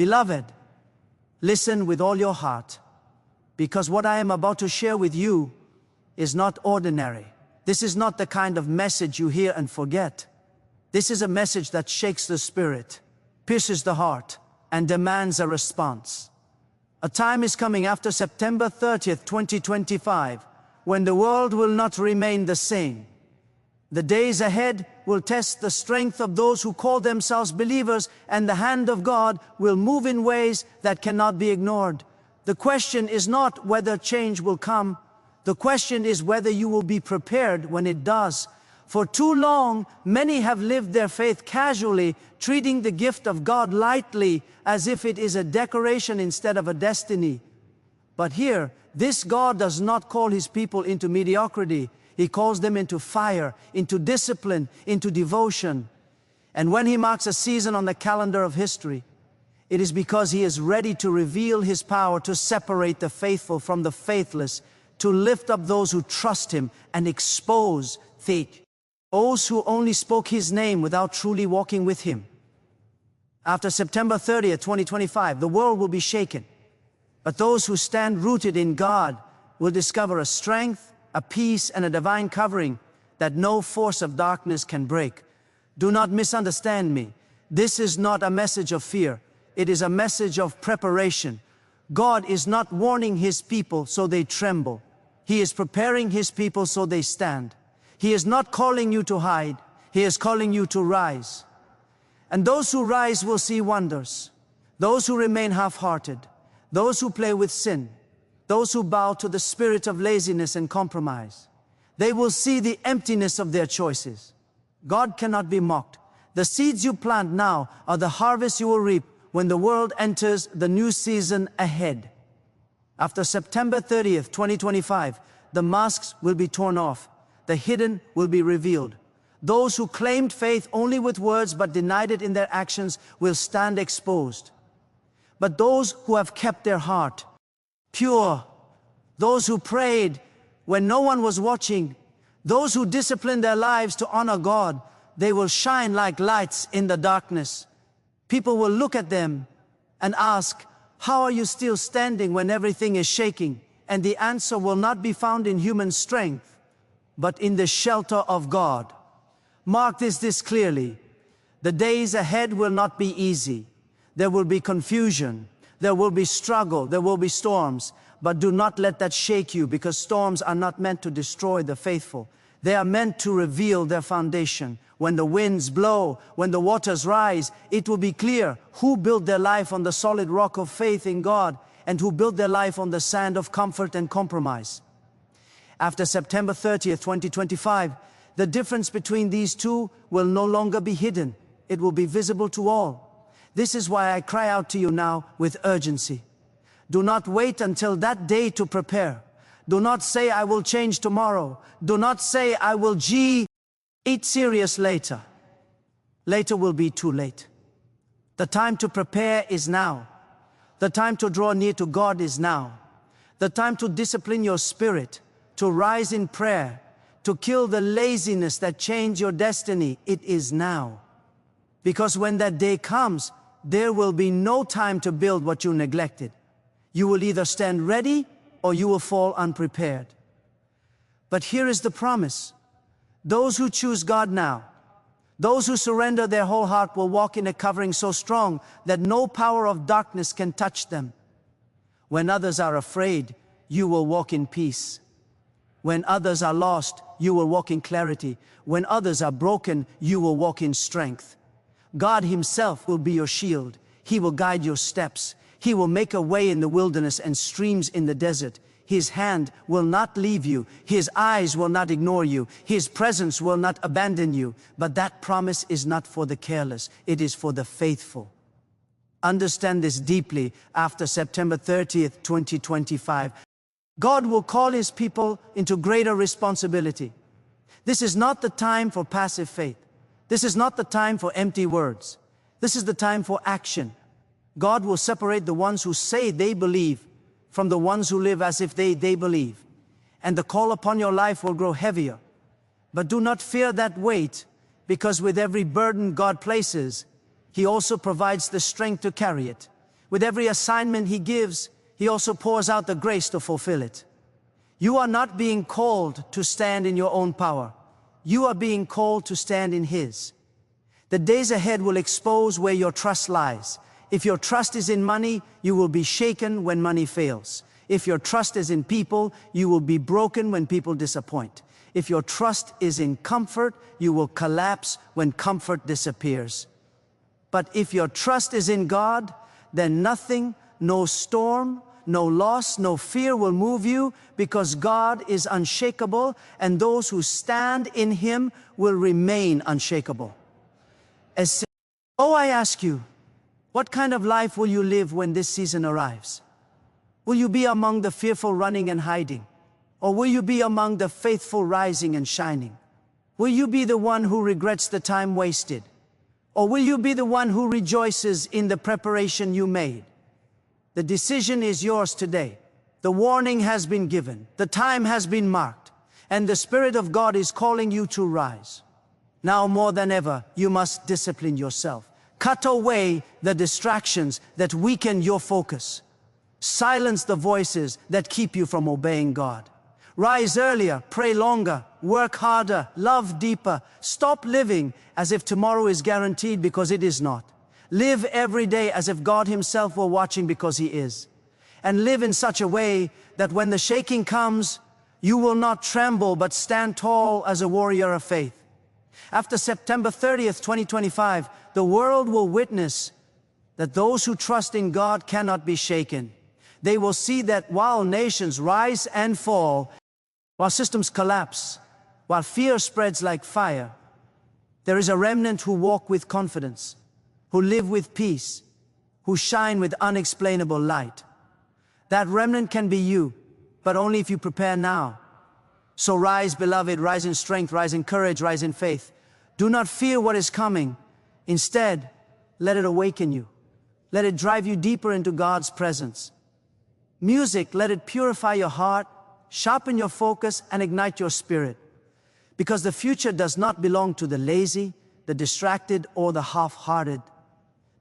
Beloved, listen with all your heart, because what I am about to share with you is not ordinary. This is not the kind of message you hear and forget. This is a message that shakes the spirit, pierces the heart, and demands a response. A time is coming after September 30th, 2025, when the world will not remain the same. The days ahead will test the strength of those who call themselves believers, and the hand of God will move in ways that cannot be ignored. The question is not whether change will come. The question is whether you will be prepared when it does. For too long, many have lived their faith casually, treating the gift of God lightly, as if it is a decoration instead of a destiny. But here, this God does not call His people into mediocrity. He calls them into fire, into discipline, into devotion. And when He marks a season on the calendar of history, it is because He is ready to reveal His power to separate the faithful from the faithless, to lift up those who trust Him and expose those who only spoke His name without truly walking with Him. After September 30th, 2025, the world will be shaken. But those who stand rooted in God will discover a strength, a peace, and a divine covering that no force of darkness can break. Do not misunderstand me. This is not a message of fear. It is a message of preparation. God is not warning His people so they tremble. He is preparing His people so they stand. He is not calling you to hide. He is calling you to rise. And those who rise will see wonders. Those who remain half-hearted, those who play with sin, those who bow to the spirit of laziness and compromise, they will see the emptiness of their choices. God cannot be mocked. The seeds you plant now are the harvest you will reap when the world enters the new season ahead. After September 30th, 2025, the masks will be torn off. The hidden will be revealed. Those who claimed faith only with words but denied it in their actions will stand exposed. But those who have kept their heart pure, those who prayed when no one was watching, those who disciplined their lives to honor God, they will shine like lights in the darkness. People will look at them and ask, "How are you still standing when everything is shaking?" And the answer will not be found in human strength, but in the shelter of God. Mark this clearly. The days ahead will not be easy. There will be confusion. There will be struggle. There will be storms. But do not let that shake you, because storms are not meant to destroy the faithful. They are meant to reveal their foundation. When the winds blow, when the waters rise, it will be clear who built their life on the solid rock of faith in God and who built their life on the sand of comfort and compromise. After September 30th, 2025, the difference between these two will no longer be hidden. It will be visible to all. This is why I cry out to you now with urgency. Do not wait until that day to prepare. Do not say, "I will change tomorrow." Do not say, "I will get serious later." Later will be too late. The time to prepare is now. The time to draw near to God is now. The time to discipline your spirit, to rise in prayer, to kill the laziness that changed your destiny, it is now. Because when that day comes, there will be no time to build what you neglected. You will either stand ready or you will fall unprepared. But here is the promise. Those who choose God now, those who surrender their whole heart, will walk in a covering so strong that no power of darkness can touch them. When others are afraid, you will walk in peace. When others are lost, you will walk in clarity. When others are broken, you will walk in strength. God Himself will be your shield. He will guide your steps. He will make a way in the wilderness and streams in the desert. His hand will not leave you. His eyes will not ignore you. His presence will not abandon you. But that promise is not for the careless. It is for the faithful. Understand this deeply. After September 30th, 2025, God will call His people into greater responsibility. This is not the time for passive faith. This is not the time for empty words. This is the time for action. God will separate the ones who say they believe from the ones who live as if they believe. And the call upon your life will grow heavier. But do not fear that weight, because with every burden God places, He also provides the strength to carry it. With every assignment He gives, He also pours out the grace to fulfill it. You are not being called to stand in your own power. You are being called to stand in His. The days ahead will expose where your trust lies. If your trust is in money, you will be shaken when money fails. If your trust is in people, you will be broken when people disappoint. If your trust is in comfort, you will collapse when comfort disappears. But if your trust is in God, then nothing, no storm, no loss, no fear will move you, because God is unshakable, and those who stand in Him will remain unshakable. I ask you, what kind of life will you live when this season arrives? Will you be among the fearful running and hiding? Or will you be among the faithful rising and shining? Will you be the one who regrets the time wasted? Or will you be the one who rejoices in the preparation you made? The decision is yours today. The warning has been given. The time has been marked. And the Spirit of God is calling you to rise. Now more than ever, you must discipline yourself. Cut away the distractions that weaken your focus. Silence the voices that keep you from obeying God. Rise earlier, pray longer, work harder, love deeper. Stop living as if tomorrow is guaranteed, because it is not. Live every day as if God Himself were watching, because He is. And live in such a way that when the shaking comes, you will not tremble but stand tall as a warrior of faith. After September 30th, 2025, the world will witness that those who trust in God cannot be shaken. They will see that while nations rise and fall, while systems collapse, while fear spreads like fire, there is a remnant who walk with confidence, who live with peace, who shine with unexplainable light. That remnant can be you, but only if you prepare now. So rise, beloved, rise in strength, rise in courage, rise in faith. Do not fear what is coming. Instead, let it awaken you. Let it drive you deeper into God's presence. Music, let it purify your heart, sharpen your focus, and ignite your spirit. Because the future does not belong to the lazy, the distracted, or the half-hearted.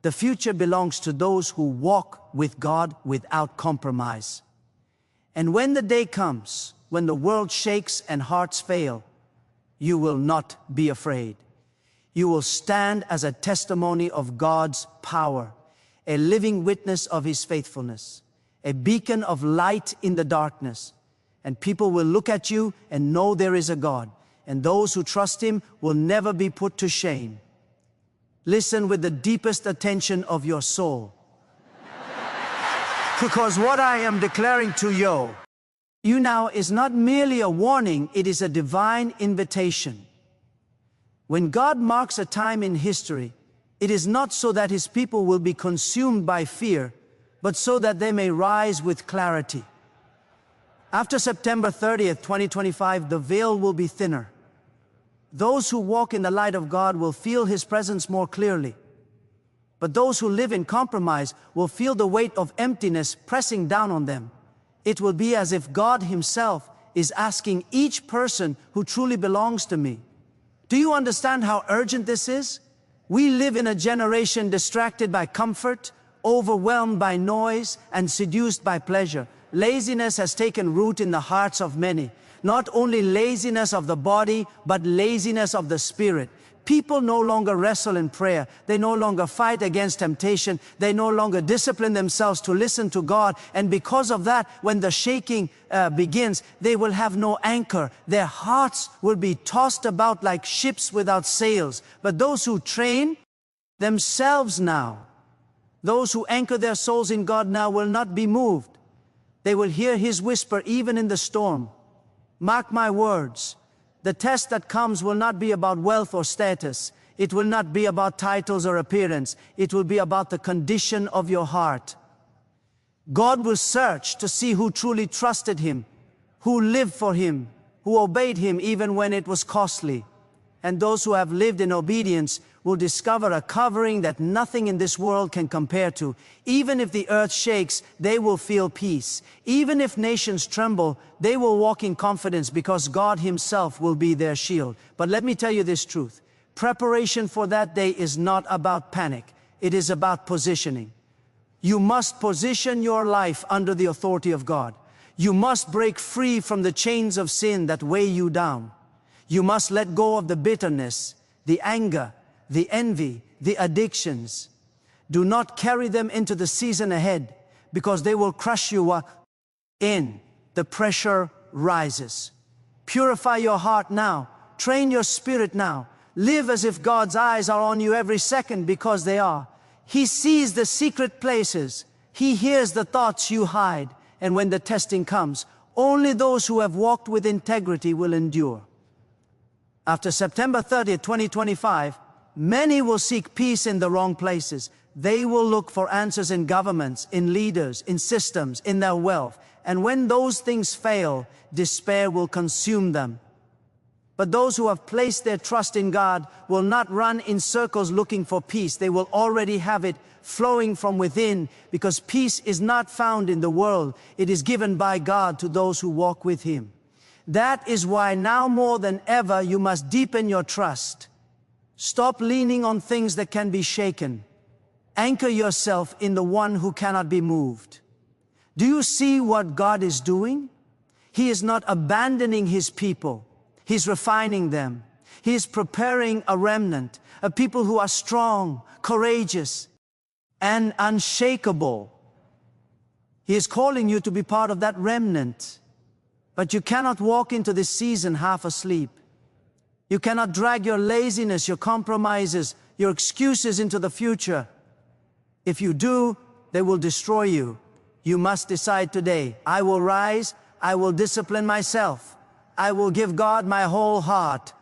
The future belongs to those who walk with God without compromise. And when the day comes, when the world shakes and hearts fail, you will not be afraid. You will stand as a testimony of God's power, a living witness of His faithfulness, a beacon of light in the darkness. And people will look at you and know there is a God, and those who trust Him will never be put to shame. Listen with the deepest attention of your soul. Because what I am declaring to you now is not merely a warning, it is a divine invitation. When God marks a time in history, it is not so that His people will be consumed by fear, but so that they may rise with clarity. After September 30th, 2025, the veil will be thinner. Those who walk in the light of God will feel His presence more clearly. But those who live in compromise will feel the weight of emptiness pressing down on them. It will be as if God Himself is asking each person who truly belongs to me, do you understand how urgent this is? We live in a generation distracted by comfort, overwhelmed by noise, and seduced by pleasure. Laziness has taken root in the hearts of many. Not only laziness of the body, but laziness of the spirit. People no longer wrestle in prayer. They no longer fight against temptation. They no longer discipline themselves to listen to God. And because of that, when the shaking begins, they will have no anchor. Their hearts will be tossed about like ships without sails. But those who train themselves now, those who anchor their souls in God now, will not be moved. They will hear His whisper even in the storm. Mark my words. The test that comes will not be about wealth or status. It will not be about titles or appearance. It will be about the condition of your heart. God will search to see who truly trusted Him, who lived for Him, who obeyed Him even when it was costly. And those who have lived in obedience will discover a covering that nothing in this world can compare to. Even if the earth shakes, they will feel peace. Even if nations tremble, they will walk in confidence, because God Himself will be their shield. But let me tell you this truth. Preparation for that day is not about panic. It is about positioning. You must position your life under the authority of God. You must break free from the chains of sin that weigh you down. You must let go of the bitterness, the anger, the envy, the addictions. Do not carry them into the season ahead, because they will crush you in. The pressure rises. Purify your heart now. Train your spirit now. Live as if God's eyes are on you every second, because they are. He sees the secret places. He hears the thoughts you hide. And when the testing comes, only those who have walked with integrity will endure. After September 30th, 2025, many will seek peace in the wrong places. They will look for answers in governments, in leaders, in systems, in their wealth. And when those things fail, despair will consume them. But those who have placed their trust in God will not run in circles looking for peace. They will already have it flowing from within, because peace is not found in the world. It is given by God to those who walk with Him. That is why now more than ever you must deepen your trust. Stop leaning on things that can be shaken. Anchor yourself in the one who cannot be moved. Do you see what God is doing? He is not abandoning His people. He's refining them. He is preparing a remnant, a people who are strong, courageous, and unshakable. He is calling you to be part of that remnant. But you cannot walk into this season half asleep. You cannot drag your laziness, your compromises, your excuses into the future. If you do, they will destroy you. You must decide today, I will rise, I will discipline myself. I will give God my whole heart.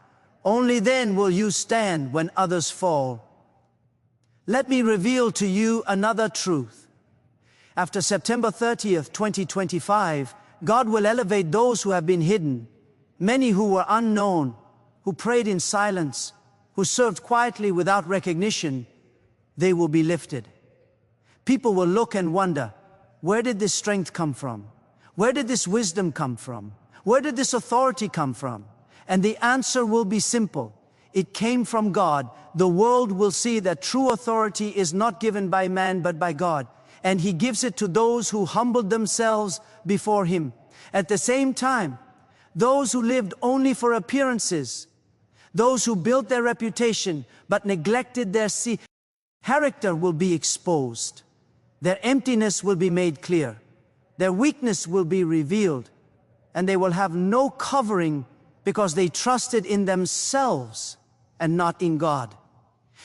Only then will you stand when others fall. Let me reveal to you another truth. After September 30th, 2025, God will elevate those who have been hidden, many who were unknown, who prayed in silence, who served quietly without recognition. They will be lifted. People will look and wonder, where did this strength come from? Where did this wisdom come from? Where did this authority come from? And the answer will be simple. It came from God. The world will see that true authority is not given by man but by God. And He gives it to those who humbled themselves before Him. At the same time, those who lived only for appearances, those who built their reputation but neglected their character will be exposed. Their emptiness will be made clear. Their weakness will be revealed. And they will have no covering because they trusted in themselves and not in God.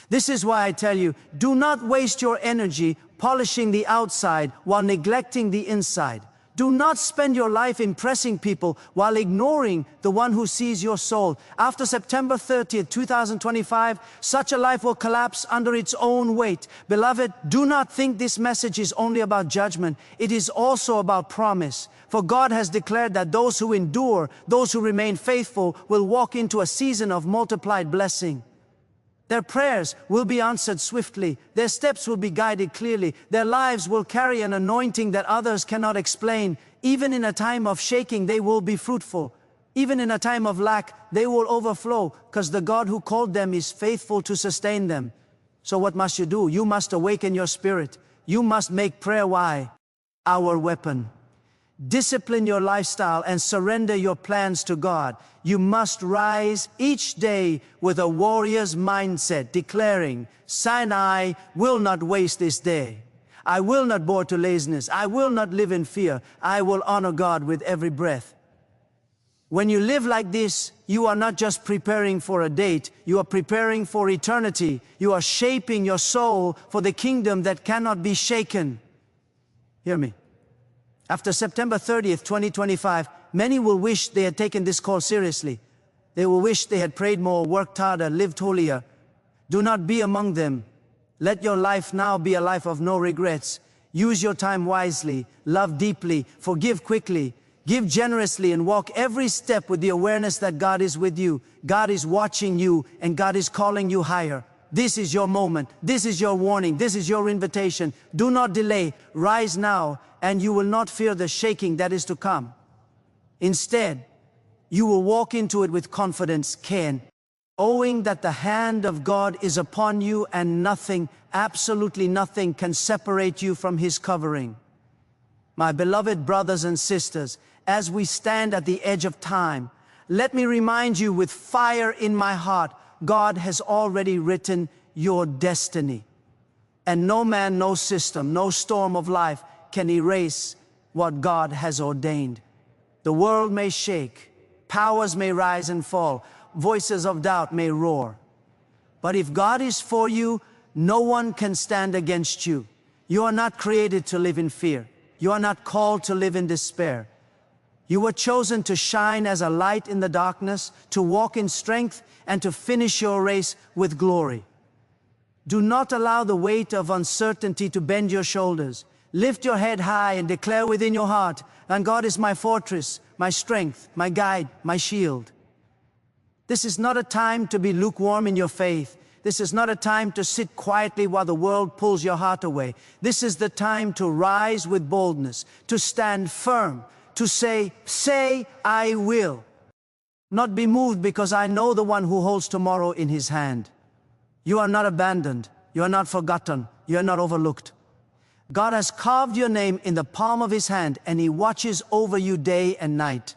This is why I tell you, do not waste your energy polishing the outside while neglecting the inside. Do not spend your life impressing people while ignoring the one who sees your soul. After September 30th, 2025, such a life will collapse under its own weight. Beloved, do not think this message is only about judgment. It is also about promise. For God has declared that those who endure, those who remain faithful, will walk into a season of multiplied blessing. Their prayers will be answered swiftly. Their steps will be guided clearly. Their lives will carry an anointing that others cannot explain. Even in a time of shaking, they will be fruitful. Even in a time of lack, they will overflow, because the God who called them is faithful to sustain them. So what must you do? You must awaken your spirit. You must make prayer our weapon. Discipline your lifestyle and surrender your plans to God. You must rise each day with a warrior's mindset, declaring, I will not waste this day. I will not bow to laziness. I will not live in fear. I will honor God with every breath. When you live like this, you are not just preparing for a date. You are preparing for eternity. You are shaping your soul for the kingdom that cannot be shaken. Hear me. After September 30th, 2025, many will wish they had taken this call seriously. They will wish they had prayed more, worked harder, lived holier. Do not be among them. Let your life now be a life of no regrets. Use your time wisely, love deeply, forgive quickly, give generously, and walk every step with the awareness that God is with you. God is watching you, and God is calling you higher. This is your moment. This is your warning. This is your invitation. Do not delay. Rise now, and you will not fear the shaking that is to come. Instead, you will walk into it with confidence, care, and owing that the hand of God is upon you and nothing, absolutely nothing, can separate you from His covering. My beloved brothers and sisters, as we stand at the edge of time, let me remind you with fire in my heart, God has already written your destiny. And no man, no system, no storm of life can erase what God has ordained. The world may shake, powers may rise and fall, voices of doubt may roar. But if God is for you, no one can stand against you. You are not created to live in fear. You are not called to live in despair. You were chosen to shine as a light in the darkness, to walk in strength, and to finish your race with glory. Do not allow the weight of uncertainty to bend your shoulders. Lift your head high and declare within your heart, "And God is my fortress, my strength, my guide, my shield." This is not a time to be lukewarm in your faith. This is not a time to sit quietly while the world pulls your heart away. This is the time to rise with boldness, to stand firm, to say, "I will." Not be moved, because I know the one who holds tomorrow in His hand. You are not abandoned. You are not forgotten. You are not overlooked. God has carved your name in the palm of His hand, and He watches over you day and night.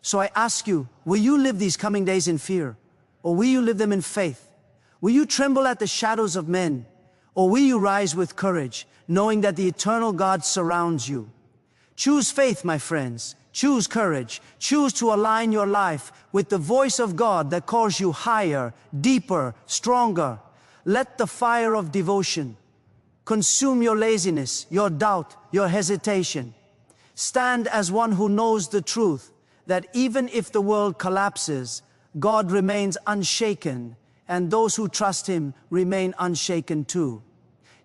So I ask you, will you live these coming days in fear? Or will you live them in faith? Will you tremble at the shadows of men? Or will you rise with courage, knowing that the eternal God surrounds you? Choose faith, my friends. Choose courage. Choose to align your life with the voice of God that calls you higher, deeper, stronger. Let the fire of devotion consume your laziness, your doubt, your hesitation. Stand as one who knows the truth, that even if the world collapses, God remains unshaken, and those who trust Him remain unshaken too.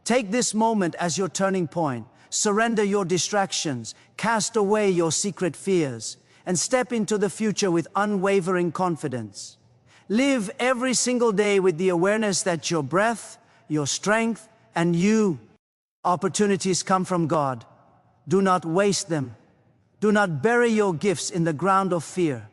Take this moment as your turning point. Surrender your distractions, cast away your secret fears, and step into the future with unwavering confidence. Live every single day with the awareness that your breath, your strength, and opportunities come from God. Do not waste them. Do not bury your gifts in the ground of fear.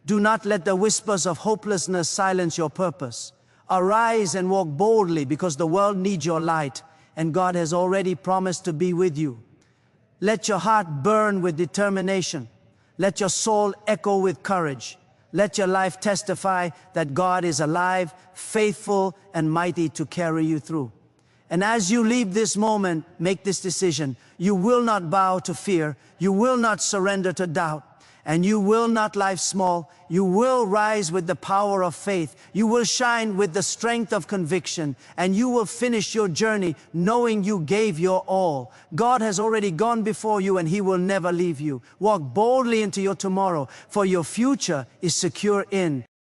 Do not let the whispers of hopelessness silence your purpose. Arise and walk boldly, because the world needs your light, and God has already promised to be with you. Let your heart burn with determination. Let your soul echo with courage. Let your life testify that God is alive, faithful, and mighty to carry you through. And as you leave this moment, make this decision. You will not bow to fear. You will not surrender to doubt. And you will not live small. You will rise with the power of faith. You will shine with the strength of conviction. And you will finish your journey knowing you gave your all. God has already gone before you, and He will never leave you. Walk boldly into your tomorrow, for your future is secure in